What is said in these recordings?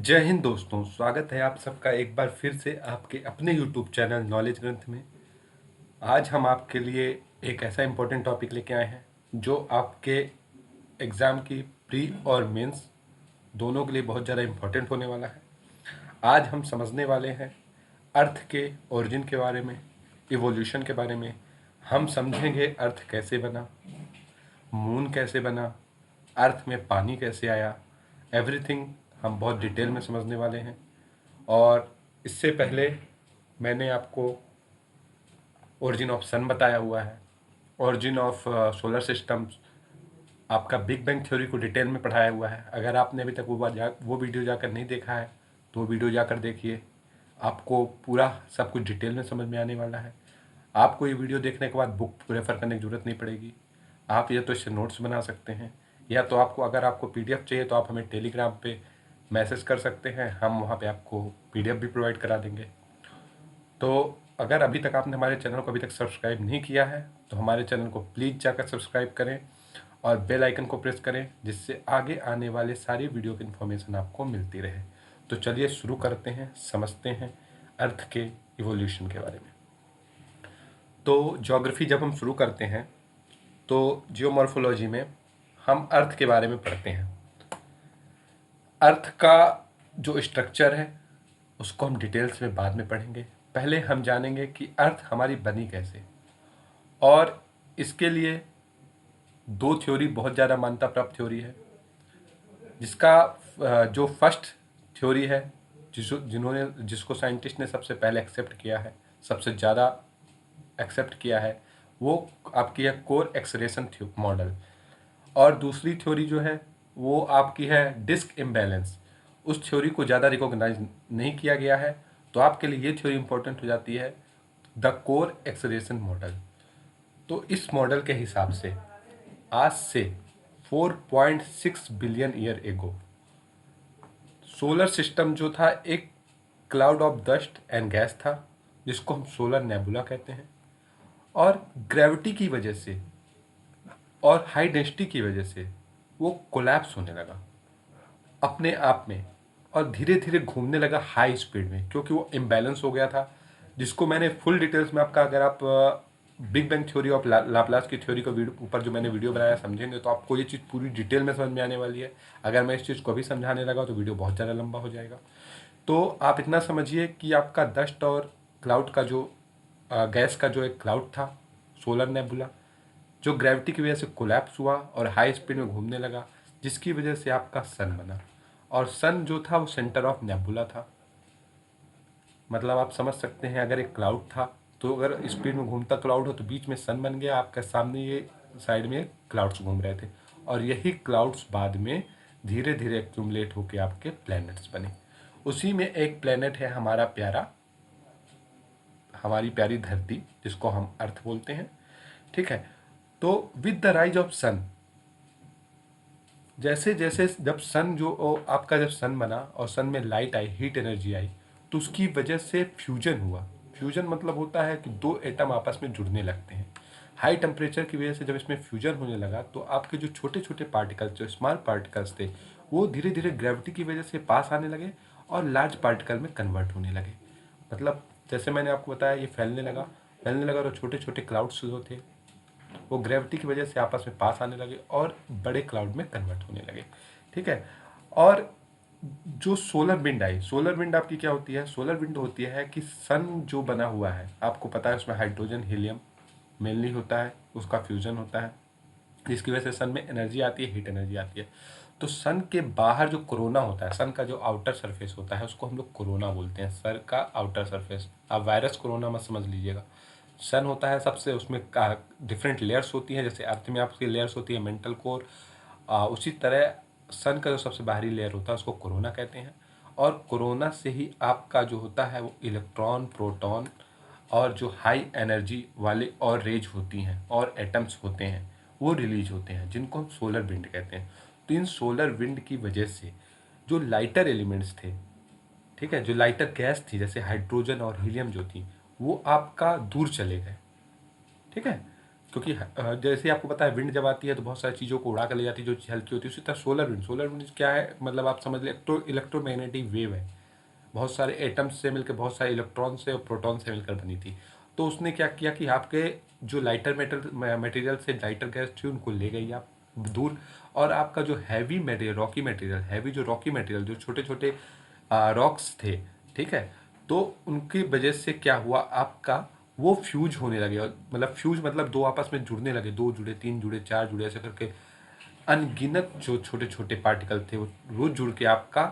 जय हिंद दोस्तों, स्वागत है आप सबका एक बार फिर से आपके अपने यूट्यूब चैनल नॉलेज ग्रंथ में। आज हम आपके लिए एक ऐसा इम्पोर्टेंट टॉपिक लेके आए हैं जो आपके एग्ज़ाम की प्री और मेंस दोनों के लिए बहुत ज़्यादा इम्पोर्टेंट होने वाला है। आज हम समझने वाले हैं अर्थ के ओरिजिन के बारे में, इवोल्यूशन के बारे में। हम समझेंगे अर्थ कैसे बना, मून कैसे बना, अर्थ में पानी कैसे आया, एवरीथिंग हम बहुत डिटेल में समझने वाले हैं। और इससे पहले मैंने आपको ओरिजिन ऑफ सन बताया हुआ है, ओरिजिन ऑफ सोलर सिस्टम, आपका बिग बैंग थ्योरी को डिटेल में पढ़ाया हुआ है। अगर आपने अभी तक वो वीडियो जाकर नहीं देखा है तो वो वीडियो जाकर देखिए, आपको पूरा सब कुछ डिटेल में समझ में आने वाला है। आपको ये वीडियो देखने के बाद बुक रेफ़र करने की ज़रूरत नहीं पड़ेगी। आप या तो इससे नोट्स बना सकते हैं, या तो आपको अगर आपको पीडीएफ चाहिए तो आप हमें टेलीग्राम पे मैसेज कर सकते हैं, हम वहाँ पे आपको पीडीएफ भी प्रोवाइड करा देंगे। तो अगर अभी तक आपने हमारे चैनल को अभी तक सब्सक्राइब नहीं किया है तो हमारे चैनल को प्लीज़ जाकर सब्सक्राइब करें और बेल आइकन को प्रेस करें, जिससे आगे आने वाले सारी वीडियो की इन्फॉर्मेशन आपको मिलती रहे। तो चलिए शुरू करते हैं, समझते हैं अर्थ के इवोल्यूशन के बारे में। तो ज्योग्राफी जब हम शुरू करते हैं तो जियोमॉर्फोलॉजी में हम अर्थ के बारे में पढ़ते हैं। अर्थ का जो स्ट्रक्चर है उसको हम डिटेल्स में बाद में पढ़ेंगे। पहले हम जानेंगे कि अर्थ हमारी बनी कैसे, और इसके लिए दो थ्योरी बहुत ज़्यादा मान्यता प्राप्त थ्योरी है। जो फर्स्ट थ्योरी है, जिसको साइंटिस्ट ने सबसे पहले एक्सेप्ट किया है, सबसे ज़्यादा एक्सेप्ट किया है, वो आपकी है कोर एक्सलेशन मॉडल। और दूसरी थ्योरी जो है वो आपकी है डिस्क इम्बैलेंस। उस थ्योरी को ज़्यादा रिकॉग्नाइज नहीं किया गया है, तो आपके लिए ये थ्योरी इंपॉर्टेंट हो जाती है, द कोर एक्सलेशन मॉडल। तो इस मॉडल के हिसाब से आज से 4.6 billion year ago solar system जो था एक cloud of dust and gas था, जिसको हम सोलर नेबुला कहते हैं। और ग्रेविटी की वजह से और हाई डेंसिटी की वजह से वो कोलैप्स होने लगा अपने आप में, और धीरे धीरे घूमने लगा हाई स्पीड में, क्योंकि वो इम्बैलेंस हो गया था। जिसको मैंने फुल डिटेल्स में आपका, अगर आप big bang theory of Laplace की थ्योरी को ऊपर जो मैंने वीडियो बनाया समझेंगे तो आपको ये चीज़ पूरी डिटेल में समझ में आने वाली है। अगर मैं इस चीज़ को अभी समझाने लगा तो वीडियो बहुत ज़्यादा लंबा हो जाएगा। तो आप इतना समझिए कि आपका डस्ट और क्लाउड का जो गैस का जो एक क्लाउड था, सोलर नेबुला, जो ग्रेविटी की वजह से कोलैप्स हुआ और हाई स्पीड में घूमने लगा, जिसकी वजह से आपका सन बना। और सन जो था वो सेंटर ऑफ नेबुला था। मतलब आप समझ सकते हैं, अगर एक क्लाउड था तो अगर स्पीड में घूमता क्लाउड हो तो बीच में सन बन गया, आपके सामने ये साइड में क्लाउड्स घूम रहे थे, और यही क्लाउड्स बाद में धीरे धीरे एक्यूमुलेट होकर आपके प्लैनेट्स बने। उसी में एक प्लैनेट है हमारी प्यारी धरती, जिसको हम अर्थ बोलते हैं। ठीक है। तो विद द राइज ऑफ सन, जैसे जैसे जब सन बना और सन में लाइट आई, हीट एनर्जी आई, तो उसकी वजह से फ्यूजन हुआ। फ्यूजन मतलब होता है कि दो एटम आपस में जुड़ने लगते हैं। हाई टेम्परेचर की वजह से जब इसमें फ्यूजन होने लगा तो आपके जो छोटे छोटे पार्टिकल्स, जो स्मॉल पार्टिकल्स थे, वो धीरे धीरे ग्रेविटी की वजह से पास आने लगे और लार्ज पार्टिकल में कन्वर्ट होने लगे। मतलब जैसे मैंने आपको बताया, ये फैलने लगा और छोटे छोटे क्लाउड्स जो थे वो ग्रेविटी की वजह से आपस में पास आने लगे और बड़े क्लाउड में कन्वर्ट होने लगे। ठीक है। और जो सोलर विंड आई, सोलर विंड आपकी क्या होती है? सोलर विंड होती है कि सन जो बना हुआ है, आपको पता है उसमें हाइड्रोजन हीलियम मेनली होता है, उसका फ्यूजन होता है, जिसकी वजह से सन में एनर्जी आती है, हीट एनर्जी आती है। तो सन के बाहर जो कोरोना होता है, सन का जो आउटर सरफेस होता है, उसको हम लोग कोरोना बोलते हैं, सर का आउटर सरफेस। आप वायरस कोरोना मत समझ लीजिएगा। सन होता है सबसे, उसमें डिफरेंट लेयर्स होती हैं, जैसे अर्थ में आपकी लेयर्स होती है मेंटल कोर, उसी तरह सन का जो सबसे बाहरी लेयर होता है उसको कोरोना कहते हैं। और कोरोना से ही आपका जो होता है वो इलेक्ट्रॉन, प्रोटॉन और जो हाई एनर्जी वाले और रेज होती हैं और एटम्स होते हैं वो रिलीज होते हैं, जिनको हम सोलर विंड कहते हैं। तो इन सोलर विंड की वजह से जो लाइटर एलिमेंट्स थे, ठीक है, जो लाइटर गैस थी जैसे हाइड्रोजन और हीलियम जो थी, वो आपका दूर चले गए। ठीक है। क्योंकि जैसे आपको पता है विंड जब आती है तो बहुत सारी चीज़ों को उड़ा कर ले जाती है जो हल्की होती है। उसी तरह सोलर विंड क्या है, मतलब आप समझ लें तो इलेक्ट्रोमैग्नेटिक वेव है, बहुत सारे एटम्स से मिलकर, बहुत सारे इलेक्ट्रॉन से और प्रोटॉन से मिलकर बनी थी। तो उसने क्या किया कि आपके जो लाइटर मटेरियल से लाइटर गैस थी उनको ले गई आप दूर, और आपका जो heavy material, Rocky material, heavy जो रॉकी मटेरियल, जो छोटे छोटे रॉक्स थे, ठीक है, तो उनकी वजह से क्या हुआ आपका, वो फ्यूज होने लगे। मतलब फ्यूज मतलब दो आपस में जुड़ने लगे, दो जुड़े, तीन जुड़े, चार जुड़े, ऐसे करके अनगिनत जो छोटे छोटे पार्टिकल थे वो जुड़ के आपका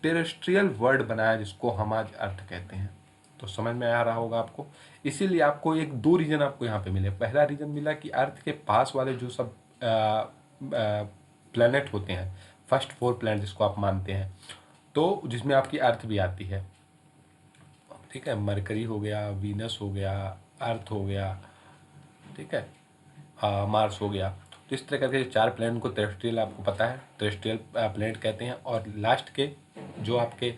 टेरेस्ट्रियल वर्ल्ड बनाया, जिसको हम आज अर्थ कहते हैं। तो समझ में आ रहा होगा आपको। इसीलिए आपको एक दो रीजन आपको यहाँ पे मिले। पहला रीजन मिला कि अर्थ के पास वाले जो सब प्लैनेट होते हैं, फर्स्ट 4 प्लैनेट जिसको आप मानते हैं, तो जिसमें आपकी अर्थ भी आती है, ठीक है, मरकरी हो गया, वीनस हो गया, अर्थ हो गया, ठीक है, मार्स हो गया। तो इस तरह करके जो 4 प्लैनेट को टेरेस्ट्रियल, आपको पता है टेरेस्ट्रियल प्लैनेट कहते हैं, और लास्ट के जो आपके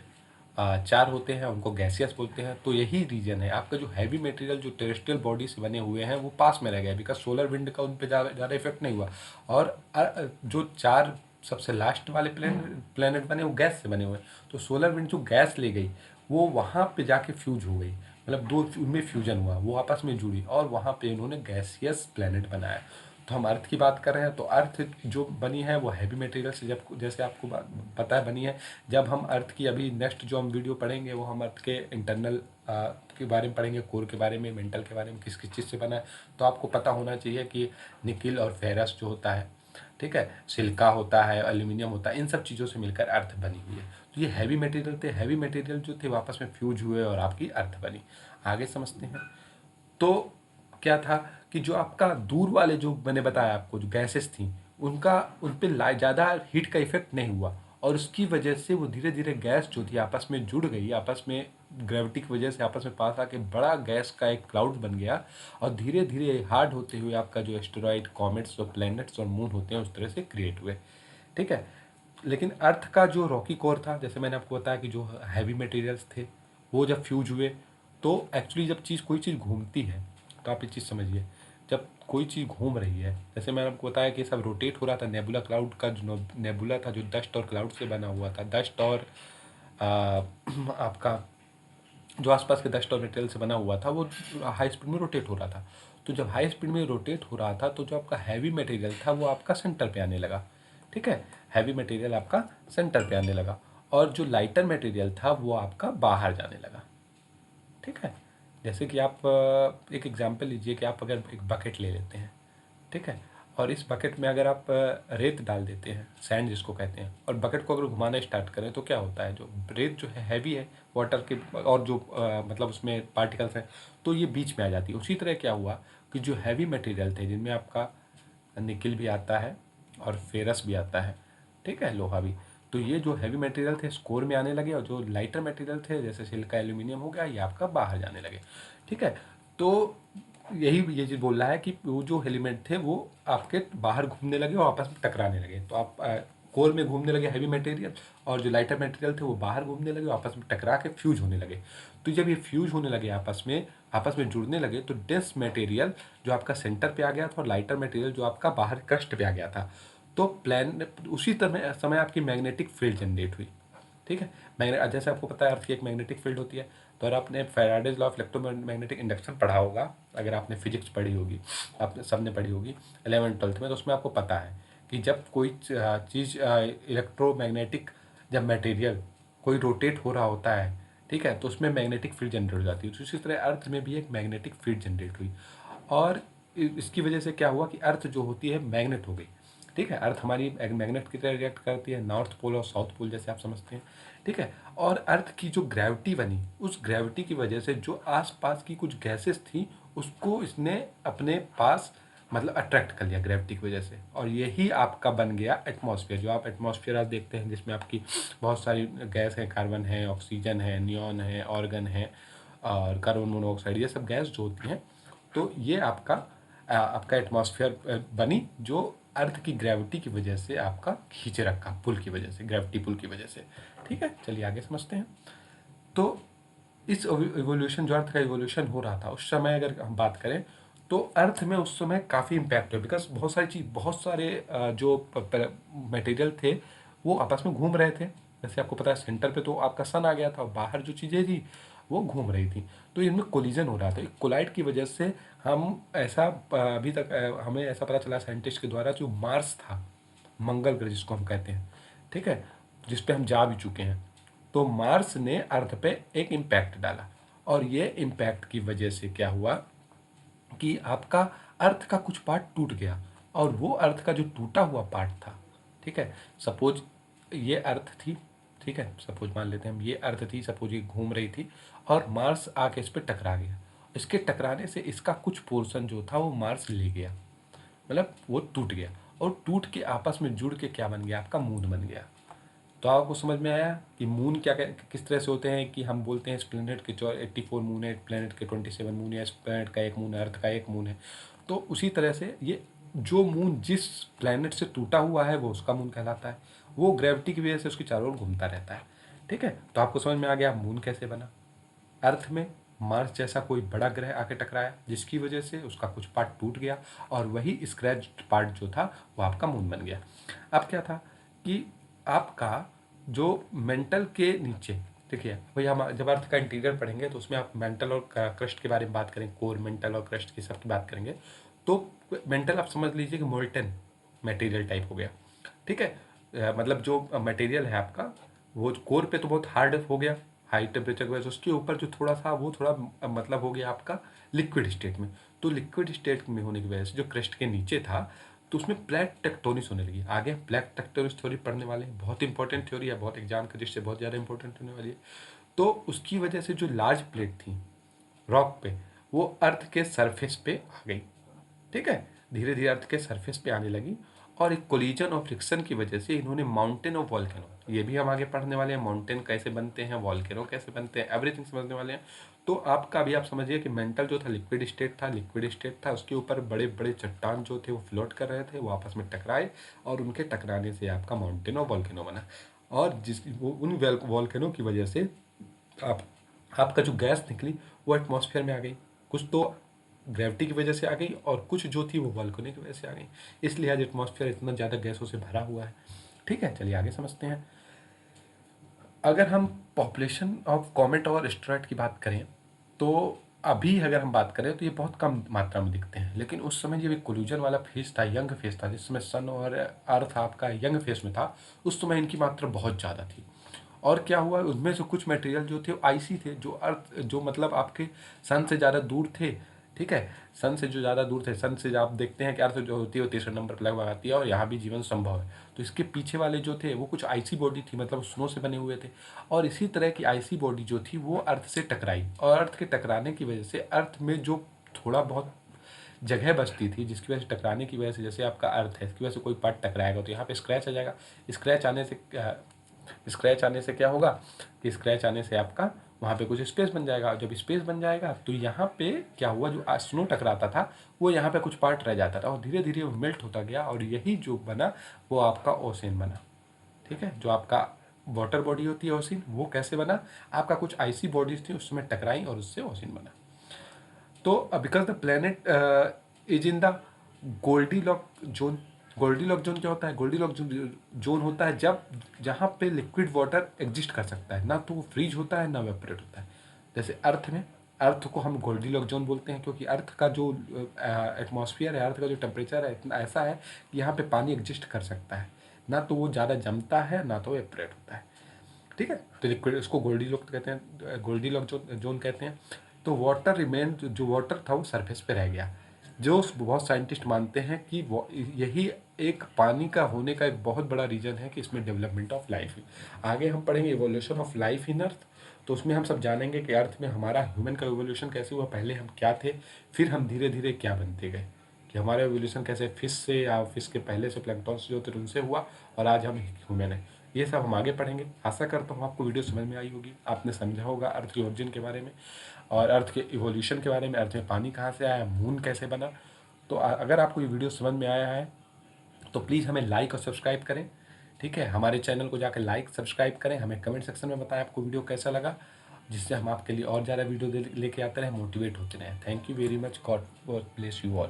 4 होते हैं उनको गैसियस बोलते हैं। तो यही रीजन है आपका, जो हैवी मटेरियल जो टेरेस्ट्रियल बॉडी से बने हुए हैं वो पास में रह गए, बिकॉज सोलर विंड का उन पर ज़्यादा इफेक्ट नहीं हुआ। और जो 4 सबसे लास्ट वाले प्लैनेट बने वो गैस से बने हुए हैं, तो सोलर विंड जो गैस ले गई वो वहाँ पे जाके फ्यूज हो गई, मतलब दो उनमें फ्यूजन हुआ, वो आपस में जुड़ी, और वहाँ पे इन्होंने गैसियस प्लैनेट बनाया। तो हम अर्थ की बात कर रहे हैं, तो अर्थ जो बनी है वो हैवी मटेरियल से, जब जैसे आपको पता है बनी है। जब हम अर्थ की अभी नेक्स्ट जो हम वीडियो पढ़ेंगे वो हम अर्थ के इंटरनल के बारे में पढ़ेंगे, कोर के बारे में, मेंटल के बारे में, किस किस चीज़ से बना है। तो आपको पता होना चाहिए कि निकिल और फेरस जो होता है, ठीक है, सिलिका होता है, एल्यूमिनियम होता है, इन सब चीज़ों से मिलकर अर्थ बनी हुई है। तो ये हैवी मटेरियल थे, हैवी मटेरियल जो थे वापस में फ्यूज हुए और आपकी अर्थ बनी। आगे समझते हैं। तो क्या था कि जो आपका दूर वाले, जो मैंने बताया आपको, जो गैसेस थी, उनका उन पे ज़्यादा हीट का इफेक्ट नहीं हुआ, और उसकी वजह से वो धीरे धीरे गैस जो थी आपस में जुड़ गई, आपस में ग्रेविटी की वजह से आपस में पास आके बड़ा गैस का एक क्लाउड बन गया, और धीरे धीरे हार्ड होते हुए आपका जो एस्टेरॉइड, कॉमेट्स और प्लैनेट्स और मून होते हैं उस तरह से क्रिएट हुए, ठीक है। लेकिन अर्थ का जो रॉकी कोर था, जैसे मैंने आपको बताया कि जो हैवी मटेरियल्स थे वो जब फ्यूज हुए, तो एक्चुअली जब कोई चीज़ घूमती है, तो आप ये चीज़ समझिए, जब कोई चीज़ घूम रही है, जैसे मैंने आपको बताया कि सब रोटेट हो रहा था, नेबुला क्लाउड का जो नेबुला था जो डस्ट और क्लाउड से बना हुआ था, डस्ट और आपका जो आसपास के डस्ट और मटेरियल से बना हुआ था, वो हाई स्पीड में रोटेट हो रहा था। तो जब हाई स्पीड में रोटेट हो रहा था तो जो आपका हैवी मटेरियल था वो आपका सेंटर पे आने लगा, ठीक है, हैवी मटेरियल आपका सेंटर पे आने लगा, और जो लाइटर मटेरियल था वो आपका बाहर जाने लगा, ठीक है। जैसे कि आप एक एग्जांपल लीजिए कि आप अगर एक बकेट ले लेते हैं, ठीक है, और इस बकेट में अगर आप रेत डाल देते हैं, सैंड जिसको कहते हैं, और बकेट को अगर घुमाना स्टार्ट करें तो क्या होता है, जो रेत जो है हैवी है वाटर के, और जो मतलब उसमें पार्टिकल्स हैं, तो ये बीच में आ जाती है। उसी तरह क्या हुआ कि जो हैवी मटेरियल थे, जिनमें आपका निकिल भी आता है और फेरस भी आता है, ठीक है, लोहा भी, तो ये जो हैवी मटेरियल थे स्कोर में आने लगे, और जो लाइटर मटेरियल थे जैसे सिलिका, एल्यूमिनियम हो गया, ये आपका बाहर जाने लगे, ठीक है। तो यही ये चीज़ बोल रहा है कि वो जो एलिमेंट थे वो आपके बाहर घूमने लगे और आपस में टकराने लगे। तो आप कोर में घूमने लगे हैवी मटेरियल, और जो लाइटर मटेरियल थे वो बाहर घूमने लगे, आपस में टकरा के फ्यूज होने लगे। तो जब ये फ्यूज होने लगे, आपस में जुड़ने लगे, तो डेंस मटेरियल जो आपका सेंटर पे आ गया था, और लाइटर मटेरियल जो आपका बाहर क्रस्ट पे आ गया था। तो उसी समय आपकी मैग्नेटिक फील्ड जनरेट हुई, ठीक है। मैग्नेट, जैसे आपको पता है अर्थ की एक मैग्नेटिक फील्ड होती है, तो अगर आपने Faraday's law of electromagnetic induction पढ़ा होगा, अगर आपने फिजिक्स पढ़ी होगी, आपने सबने पढ़ी होगी 11th-12th में, तो उसमें आपको पता है कि जब कोई चीज़ इलेक्ट्रोमैग्नेटिक, जब मटेरियल कोई रोटेट हो रहा होता है, ठीक है, तो उसमें मैग्नेटिक फील्ड जनरेट हो जाती है। तो इसी तरह अर्थ में भी एक मैग्नेटिक फील्ड जनरेट हुई, और इसकी वजह से क्या हुआ कि अर्थ जो होती है मैग्नेट हो गई, ठीक है। अर्थ हमारी एक मैग्नेट की तरह रिएक्ट करती है, नॉर्थ पोल और साउथ पोल जैसे आप समझते हैं, ठीक है। और अर्थ की जो ग्रेविटी बनी, उस ग्रेविटी की वजह से जो आसपास की कुछ गैसेस थी उसको इसने अपने पास, मतलब अट्रैक्ट कर लिया ग्रेविटी की वजह से, और यही आपका बन गया एटमॉस्फेयर। जो आप एटमॉस्फेयर आज देखते हैं जिसमें आपकी बहुत सारी गैस है, कार्बन है, ऑक्सीजन है, नियॉन है, ऑर्गन है, और कार्बन मोनोऑक्साइड, ये सब गैस जो होती हैं, तो ये आपका एटमॉस्फेयर बनी, जो अर्थ की ग्रेविटी की वजह से आपका खींचे रखा, पुल की वजह से, ग्रेविटी पुल की वजह से, ठीक है। चलिए आगे समझते हैं। तो इस इवोल्यूशन, जो अर्थ का इवोल्यूशन हो रहा था उस समय अगर हम बात करें, तो अर्थ में उस समय काफ़ी इम्पैक्ट हुआ, बिकॉज बहुत सारी चीज़, बहुत सारे जो मटेरियल थे वो आपस में घूम रहे थे। जैसे आपको पता है सेंटर पे तो आपका सन आ गया था और बाहर जो चीज़ें थी वो घूम रही थी, तो इनमें कोलिजन हो रहा था। कोलाइड की वजह से हम ऐसा अभी तक हमें ऐसा पता चला साइंटिस्ट के द्वारा, जो मार्स था, मंगल ग्रह जिसको हम कहते हैं, ठीक है, जिस पे हम जा भी चुके हैं, तो मार्स ने अर्थ पे एक इम्पैक्ट डाला। और ये इम्पैक्ट की वजह से क्या हुआ कि आपका अर्थ का कुछ पार्ट टूट गया, और वो अर्थ का जो टूटा हुआ पार्ट था, ठीक है, सपोज ये अर्थ थी, ठीक है, सपोज मान लेते हैं हम ये अर्थ थी, सपोज ये घूम रही थी और मार्स आके इस पर टकरा गया। इसके टकराने से इसका कुछ पोर्शन जो था वो मार्स ले गया, मतलब वो टूट गया, और टूट के आपस में जुड़ के क्या बन गया, आपका मून बन गया। तो आपको समझ में आया कि मून क्या किस तरह से होते हैं, कि हम बोलते हैं इस प्लेनेट के 84 मून है, प्लेनेट के 27 मून है, इस प्लेनेट का एक मून है, अर्थ का एक मून है। तो उसी तरह से ये जो मून जिस प्लेनेट से टूटा हुआ है वो उसका मून कहलाता है, वो ग्रेविटी की वजह से उसकी चारों ओर घूमता रहता है, ठीक है। तो आपको समझ में आ गया मून कैसे बना। अर्थ में मार्स जैसा कोई बड़ा ग्रह आके टकराया, जिसकी वजह से उसका कुछ पार्ट टूट गया, और वही स्क्रैच पार्ट जो था वो आपका मून बन गया। अब क्या था कि आपका जो मेंटल के नीचे, देखिए भाई, हम जब अर्थ का इंटीरियर पढ़ेंगे तो उसमें आप मेंटल और क्रस्ट के बारे में बात करेंगे, कोर, मेंटल और क्रस्ट की सब की बात करेंगे। तो मेंटल आप समझ लीजिए कि मोल्टन मटेरियल टाइप हो गया, ठीक है। मतलब जो मटेरियल है आपका, वो कोर पे तो बहुत हार्ड हो गया, हाई टेम्परेचर की वजह से। उसके ऊपर जो थोड़ा सा वो थोड़ा मतलब हो गया आपका लिक्विड स्टेट में। तो लिक्विड स्टेट में होने की वजह से जो क्रस्ट के नीचे था, तो उसमें प्लेट टेक्टोनिस होने लगी। आगे प्लेट टेक्टोनिस थ्योरी पढ़ने वाले हैं, बहुत इंपॉर्टेंट थ्योरी है, बहुत एग्जाम के दृष्टि से बहुत ज़्यादा इंपॉर्टेंट होने वाली है। तो उसकी वजह से जो लार्ज प्लेट थी रॉक पे, वो अर्थ के सरफेस पे आ गई, ठीक है, धीरे धीरे अर्थ के सरफेस पे आने लगी। और एक कोलिजन और फ्रिक्शन की वजह से इन्होंने माउंटेन और वॉल्केनो, ये भी हम आगे पढ़ने वाले हैं, माउंटेन कैसे बनते हैं, वॉल्केनो कैसे बनते हैं, एवरीथिंग समझने वाले हैं। तो आपका अभी आप समझिए कि मेंटल जो था लिक्विड स्टेट था, लिक्विड स्टेट था, उसके ऊपर बड़े बड़े चट्टान जो थे वो फ्लोट कर रहे थे, वो आपस में टकराए, और उनके टकराने से आपका माउंटेन और वॉल्केनो बना। और जिस वो उन वॉल्केनो की वजह से आप आपका जो गैस निकली वो एटमॉस्फेयर में आ गई। कुछ तो ग्रेविटी की वजह से आ गई, और कुछ जो थी वो वॉल्केनो की वजह से आ गई। इसलिए आज एटमॉस्फेयर इतना ज़्यादा गैसों से भरा हुआ है, ठीक है। चलिए आगे समझते हैं। अगर हम पॉपुलेशन ऑफ कॉमेट और एस्टेरॉयड की बात करें, तो अभी अगर हम बात करें तो ये बहुत कम मात्रा में दिखते हैं, लेकिन उस समय जब कोल्यूजन वाला फेज था, यंग फेज था, जिस समय सन और अर्थ आपका यंग फेज में था, उस समय इनकी मात्रा बहुत ज़्यादा थी। और क्या हुआ, उनमें से कुछ मटेरियल जो थे आईसी थे, जो अर्थ जो मतलब आपके सन से ज़्यादा दूर थे, ठीक है, सन से जो ज़्यादा दूर थे, सन से आप देखते हैं कि अर्थ जो होती है वो तीसरे नंबर पर लगभग आती है, और यहाँ भी जीवन संभव है। तो इसके पीछे वाले जो थे वो कुछ आईसी बॉडी थी, मतलब स्नो से बने हुए थे, और इसी तरह की आईसी बॉडी जो थी वो अर्थ से टकराई, और अर्थ के टकराने की वजह से अर्थ में जो थोड़ा बहुत जगह बचती थी, जिसकी वजह से टकराने की वजह से, जैसे आपका अर्थ है, इसकी वजह से कोई पार्ट टकराएगा तो यहाँ पे स्क्रैच आ जाएगा। स्क्रैच आने से स्क्रैच आने से क्या होगा कि स्क्रैच आने से आपका वहाँ पे कुछ स्पेस बन जाएगा। जब स्पेस बन जाएगा तो यहाँ पे क्या हुआ, जो स्नो टकराता था वो यहाँ पे कुछ पार्ट रह जाता था, और धीरे धीरे वो मेल्ट होता गया, और यही जो बना वो आपका ओशन बना, ठीक है। जो आपका वाटर बॉडी होती है ओशन, वो कैसे बना, आपका कुछ आइसी बॉडीज थी उसमें टकराई और उससे ओशन बना। तो because the planet is in the Goldilock zone. Goldilock zone क्या होता है, गोल्डीलॉक जोन होता है जब जहाँ पे लिक्विड वाटर एग्जिस्ट कर सकता है, ना तो वो फ्रीज होता है ना वेपोरेट होता है। जैसे अर्थ में, अर्थ को हम गोल्डीलॉक जोन बोलते हैं, क्योंकि अर्थ का जो एटमॉस्फेयर है, अर्थ का जो टेम्परेचर है, इतना ऐसा है कि यहाँ पे पानी एग्जिस्ट कर सकता है, ना तो वो ज़्यादा जमता है ना तो वेपोरेट होता है, ठीक है। तो लिक्विड, इसको गोल्डीलॉक कहते हैं, गोल्डीलॉक जोन कहते हैं। तो वाटर रिमेन, जो वाटर था वो सरफेस पे रह गया, जो बहुत साइंटिस्ट मानते हैं कि यही एक पानी का होने का एक बहुत बड़ा रीज़न है कि इसमें डेवलपमेंट ऑफ लाइफ है। आगे हम पढ़ेंगे इवोल्यूशन ऑफ लाइफ इन अर्थ, तो उसमें हम सब जानेंगे कि अर्थ में हमारा ह्यूमन का इवोल्यूशन कैसे हुआ, पहले हम क्या थे, फिर हम धीरे धीरे क्या बनते गए, कि हमारा एवोल्यूशन कैसे फिश से, या फिश के पहले से प्लैंक्टन से जो थे उनसे हुआ, और आज हम ह्यूमन है। ये सब हम आगे पढ़ेंगे। आशा करता हूँ आपको वीडियो समझ में आई होगी, आपने समझा होगा अर्थ की ओरिजिन के बारे में, और अर्थ के इवोल्यूशन के बारे में, अर्थ में पानी कहाँ से आया, मून कैसे बना। तो अगर आपको ये वीडियो समझ में आया है तो प्लीज़ हमें लाइक और सब्सक्राइब करें, ठीक है। हमारे चैनल को जाकर लाइक सब्सक्राइब करें, हमें कमेंट सेक्शन में बताएं आपको वीडियो कैसा लगा। जिससे हम आपके लिए और ज़्यादा वीडियो लेके आते रहें, मोटिवेट होते रहें। Thank you very much. God bless you all.